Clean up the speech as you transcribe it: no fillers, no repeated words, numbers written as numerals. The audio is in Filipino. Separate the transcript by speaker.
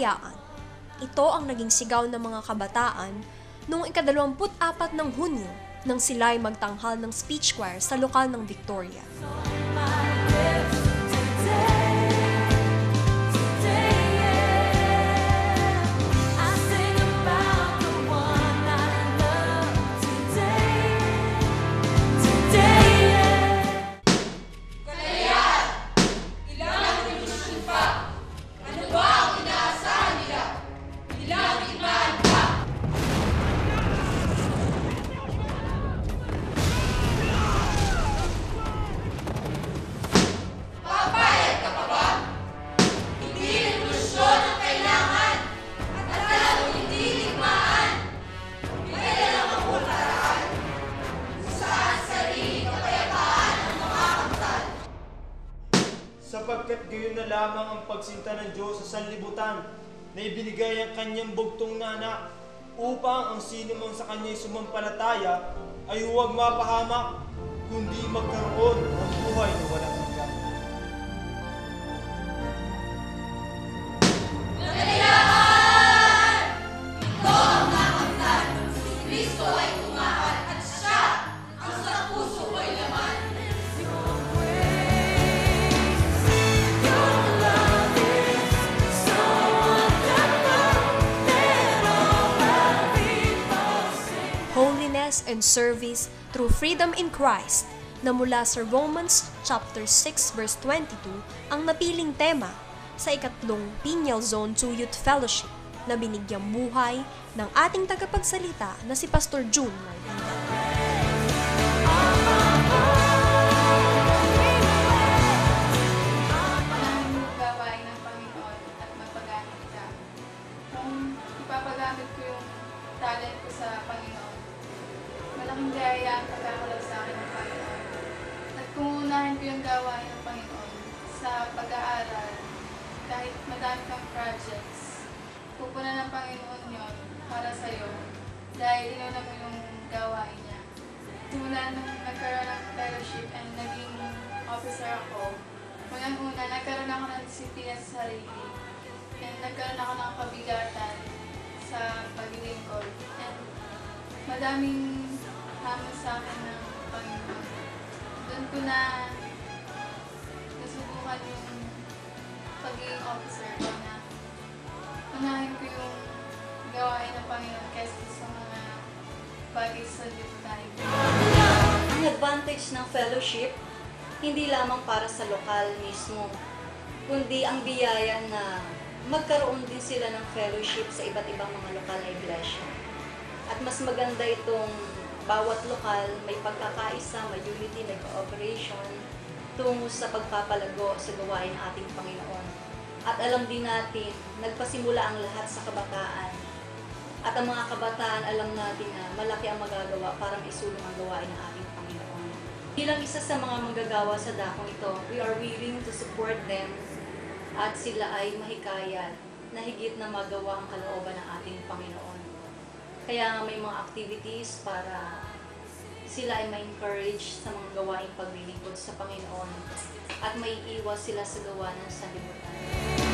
Speaker 1: kalayaan. Ito ang naging sigaw ng mga kabataan noong ika-24 ng Hunyo nang sila'y magtanghal ng speech choir sa lokal ng Victoria.
Speaker 2: Sapagkat gayon na lamang ang pagsinta ng Diyos sa sanlibutan na ibinigay ang kanyang bugtong na anak upang ang sino man sa kanya'y sumampalataya ay huwag mapahamak kundi magkaroon ng buhay na walang hanggan.
Speaker 3: Kalayaan! Ito ang nakamtan. Si Kristo ay tumahan at siya ang sa puso ko'y laman.
Speaker 1: Holiness and service through freedom in Christ na mula sa Romans chapter 6 verse 22 ang napiling tema sa ikatlong Pinyal Zone 2 Youth Fellowship na binigyang buhay ng ating tagapagsalita na si Pastor June Marvin.
Speaker 4: Gawain ng Panginoon at magpagamit ka. Kung ipapagamit ko yung talent ko sa Panginoon, malaking biyaya ang pagkakalag sa akin ng Panginoon. At kung unahin ko yung gawain ng Panginoon sa pag-aaral, kahit madami kang projects, pupunan ng Panginoon yon para sa'yo dahil inuna mo yung gawain niya. Simula nung nagkaroon ng fellowship and naging officer ako, unang-una, nagkaroon ako ng disiplina sa sarili. And nagkaroon ako ng kabigatan sa paglilingkod. And madaming hamon sa akin ng Panginoon. Doon ko na nasubukan yung pagiging officer ko na unahin ko yung gawain ng Panginoon kaysa sa mga bagay sa liputan.
Speaker 5: Ang advantage ng fellowship, hindi lamang para sa lokal mismo, kundi ang biyaya na magkaroon din sila ng fellowship sa iba't ibang mga lokal na iglesia. At mas maganda itong bawat lokal may pagkakaisa, may unity, may cooperation tungo sa pagpapalago sa gawain ng ating Panginoon. At alam din natin, nagpasimula ang lahat sa kabataan. At ang mga kabataan, alam natin na malaki ang magagawa para maisulong ang gawain ng ating Panginoon. Bilang isa sa mga manggagawa sa dakong ito, we are willing to support them at sila ay mahikayat na higit na magawa ang kalooban ng ating Panginoon. Kaya nga may mga activities para sila ay ma-encourage sa mga gawaing paglilingkod sa Panginoon at may iwas sila sa gawa ng sanlibutan.